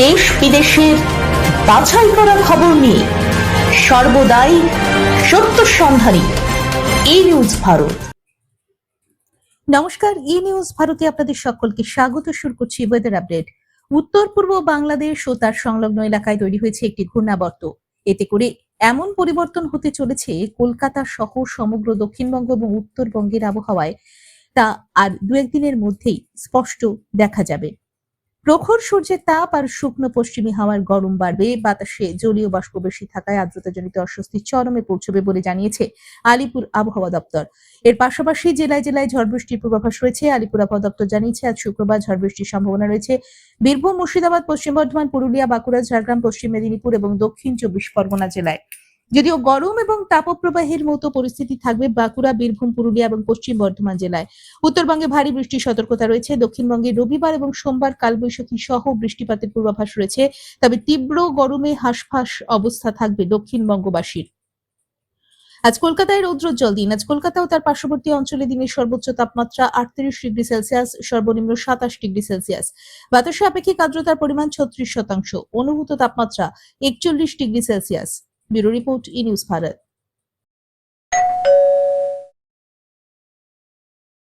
দেশ বিদেশের বাছাই করা খবর নিয়ে সর্বদাই সত্য সন্ধানী ই নিউজ ভারত। নমস্কার, ই নিউজ ভারতে আপনাদের সকলকে স্বাগত। শুরু করছি ওয়েদার আপডেট। উত্তর পূর্ব বাংলাদেশ ও তার সংলগ্ন এলাকায় তৈরি হয়েছে একটি ঘূর্ণাবর্ত। এতে করে এমন পরিবর্তন হতে চলেছে কলকাতা সহ সমগ্র দক্ষিণবঙ্গ এবং উত্তরবঙ্গের আবহাওয়ায়, তা আর দু একদিনের মধ্যেই স্পষ্ট দেখা যাবে। প্রখর সূর্যের তাপ আর শুকনো পশ্চিমী হাওয়ার গরম বাড়বে। বাতাসে জলীয় বাষ্প বেশি থাকায় আর্দ্রতাজনিত অস্বস্তি চরমে পৌঁছবে বলে জানিয়েছে আলিপুর আবহাওয়া দপ্তর। এর পাশাপাশি জেলায় জেলায় ঝড় বৃষ্টির পূর্বাভাস রয়েছে। আলিপুর আবহাওয়া দপ্তর জানিয়েছে আজ শুক্রবার ঝড় বৃষ্টির সম্ভাবনা রয়েছে বীরভূম, মুর্শিদাবাদ, পশ্চিম বর্ধমান, পুরুলিয়া, বাঁকুড়া, ঝাড়গ্রাম, পশ্চিম মেদিনীপুর এবং দক্ষিণ 24 পরগনা জেলায়। যদিও গরম এবং তাপপ্রবাহের মতো পরিস্থিতি থাকবে বাঁকুড়া, বীরভূম, পুরুলিয়া এবং পশ্চিম বর্ধমান জেলায়। উত্তরবঙ্গে ভারী বৃষ্টির সতর্কতা রয়েছে। দক্ষিণবঙ্গে রবিবার এবং সোমবার কালবৈশাখী সহ বৃষ্টিপাতের পূর্বাভাস রয়েছে। তবে তীব্র গরমে হাঁসফাঁস অবস্থা থাকবে দক্ষিণবঙ্গবাসীর। আজ কলকাতায় রৌদ্রোজ্জ্বল দিন। আজ কলকাতা ও তার পার্শ্ববর্তী অঞ্চলে দিনের সর্বোচ্চ তাপমাত্রা 38 ডিগ্রি সেলসিয়াস, সর্বনিম্ন 27 ডিগ্রি সেলসিয়াস। বাতাসে আপেক্ষিক আর্দ্রতার পরিমাণ 36%, অনুভূত তাপমাত্রা 41 ডিগ্রি সেলসিয়াস। ব্যুরো রিপোর্ট, ই নিউজ ভারত।